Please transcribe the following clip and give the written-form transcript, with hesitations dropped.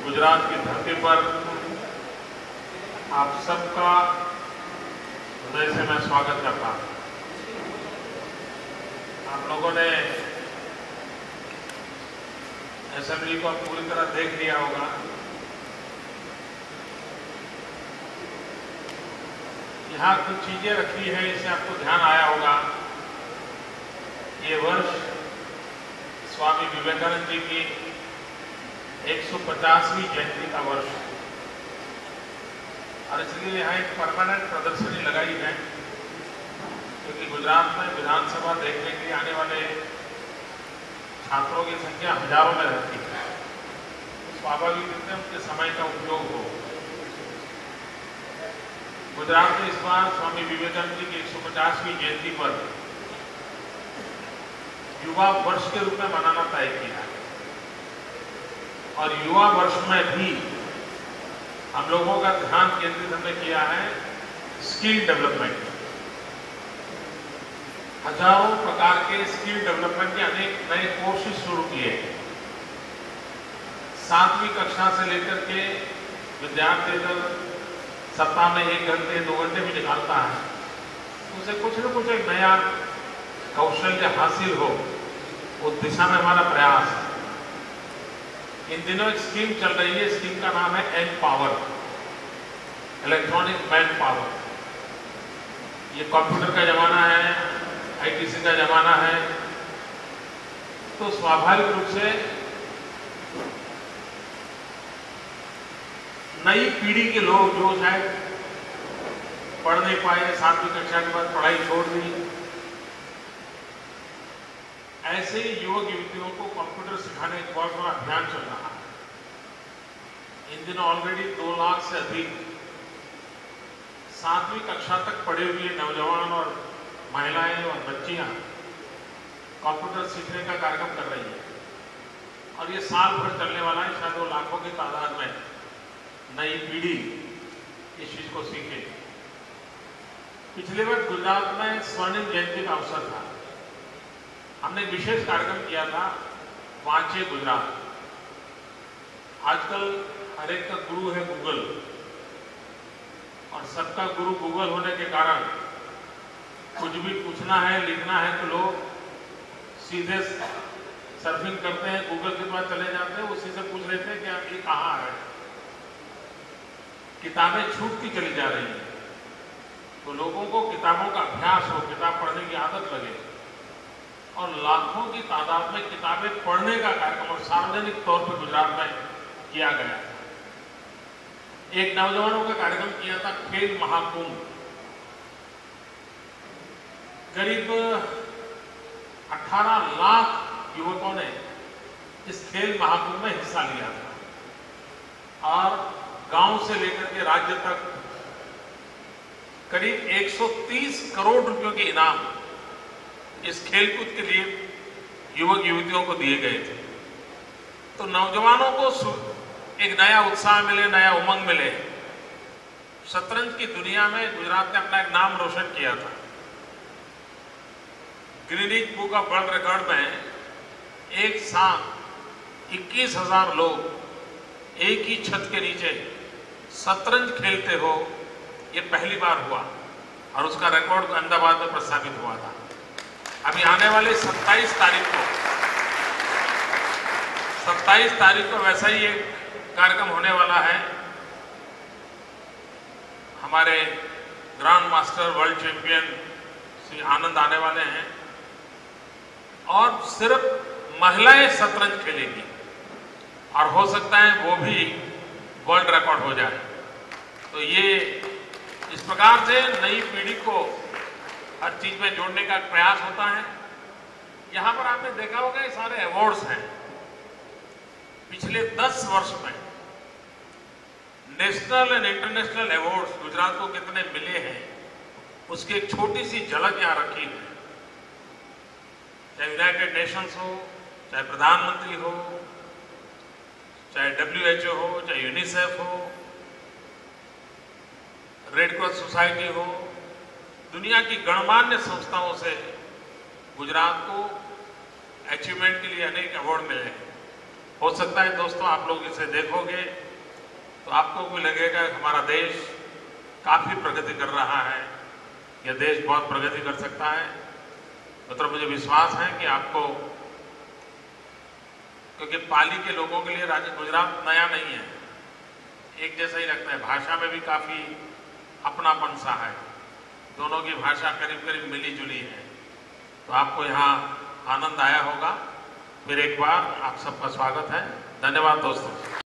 गुजरात की धरती पर आप सबका हृदय से मैं स्वागत करता हूं। आप लोगों ने असेंबली को पूरी तरह देख लिया होगा। यहाँ कुछ चीजें रखी है, इससे आपको ध्यान आया होगा। ये वर्ष स्वामी विवेकानंद जी की 150वीं जयंती का वर्ष है और इसलिए यहाँ एक परमानेंट प्रदर्शनी लगाई है, क्योंकि गुजरात में विधानसभा देखने के लिए आने वाले छात्रों की संख्या हजारों में रहती है। स्वाभाविक रूप से उनके समय का उपयोग हो। गुजरात में इस बार स्वामी विवेकानंद जी की 150वीं जयंती पर युवा वर्ष के रूप में मनाना तय किया है और युवा वर्ष में भी हम लोगों का ध्यान केंद्रित हमने किया है स्किल डेवलपमेंट। हजारों प्रकार के स्किल डेवलपमेंट के अनेक नए कोर्सेज शुरू किए। 7वीं कक्षा से लेकर के विद्यार्थी जब सप्ताह में 1 घंटे 2 घंटे भी निकालता है, उसे कुछ न कुछ एक नया कौशल्य हासिल हो, उस दिशा में हमारा प्रयास है। इन दिनों एक स्कीम चल रही है, स्कीम का नाम है एमपावर, इलेक्ट्रॉनिक मैन पावर। ये कंप्यूटर का जमाना है, आईटीसी का जमाना है, तो स्वाभाविक रूप से नई पीढ़ी के लोग जो शायद पढ़ नहीं पाए, 7वीं कक्षा के बाद पढ़ाई छोड़ दी, ऐसे युवक युवतियों को कंप्यूटर सिखाने का बहुत बड़ा अभियान चल रहा है। इन दिनों ऑलरेडी 2 लाख से अधिक 7वीं कक्षा तक पढ़े हुए नौजवान और महिलाएं और बच्चियां कंप्यूटर सीखने का कार्यक्रम कर रही है और ये साल भर चलने वाला है। शायद 2 लाखों की तादाद में नई पीढ़ी इस चीज को सीखे। पिछले वर्ष गुजरात में स्वर्णिम जयंती का अवसर था। हमने विशेष कार्यक्रम किया था, वांचे गुजरात। आजकल हर एक का गुरु है गूगल और सबका गुरु गूगल होने के कारण कुछ भी पूछना है, लिखना है तो लोग सीधे सर्फिंग करते हैं, गूगल के पास चले जाते हैं, उसी से पूछ लेते हैं कि ये कहाँ है। किताबें छूटती चली जा रही हैं, तो लोगों को किताबों का अभ्यास हो, किताब पढ़ने की आदत लगे और लाखों की तादाद में किताबें पढ़ने का कार्यक्रम और सार्वजनिक तौर पर गुजरात में किया गया था। एक नौजवानों का कार्यक्रम किया था, खेल महाकुंभ। करीब 18 लाख युवकों ने इस खेल महाकुंभ में हिस्सा लिया था और गांव से लेकर के राज्य तक करीब 130 करोड़ रुपयों के इनाम इस खेलकूद के लिए युवक युवतियों को दिए गए थे। तो नौजवानों को एक नया उत्साह मिले, नया उमंग मिले। शतरंज की दुनिया में गुजरात ने अपना एक नाम रोशन किया था। Guinness book of world record में एक साथ 21,000 लोग एक ही छत के नीचे शतरंज खेलते हो, ये पहली बार हुआ और उसका रिकॉर्ड अहमदाबाद में प्रस्थापित हुआ था। अभी आने वाले 27 तारीख को वैसा ही एक कार्यक्रम होने वाला है। हमारे grand master world champion Shri Anand आने वाले हैं और सिर्फ महिलाएं शतरंज खेलेंगी और हो सकता है वो भी वर्ल्ड रिकॉर्ड हो जाए। तो ये इस प्रकार से नई पीढ़ी को हर चीज में जोड़ने का प्रयास होता है। यहां पर आपने देखा होगा ये सारे अवार्ड्स हैं। पिछले 10 वर्ष में national and international awards Gujarat को कितने मिले हैं, उसकी एक छोटी सी झलक यहां रखी है। चाहे यूनाइटेड नेशंस हो, चाहे प्रधानमंत्री हो, चाहे WHO हो, चाहे यूनिसेफ हो, रेड क्रॉस सोसाइटी हो, दुनिया की गणमान्य संस्थाओं से गुजरात को अचीवमेंट के लिए अनेक अवार्ड मिले हैं। हो सकता है दोस्तों आप लोग इसे देखोगे तो आपको भी लगेगा कि हमारा देश काफ़ी प्रगति कर रहा है, यह देश बहुत प्रगति कर सकता है। मतलब मुझे विश्वास है कि आपको, क्योंकि पाली के लोगों के लिए राज्य गुजरात नया नहीं है, एक जैसा ही लगता है। भाषा में भी काफ़ी अपनापन सा है, दोनों की भाषा करीब करीब मिली जुली है। तो आपको यहाँ आनंद आया होगा। फिर एक बार आप सबका स्वागत है। धन्यवाद दोस्तों।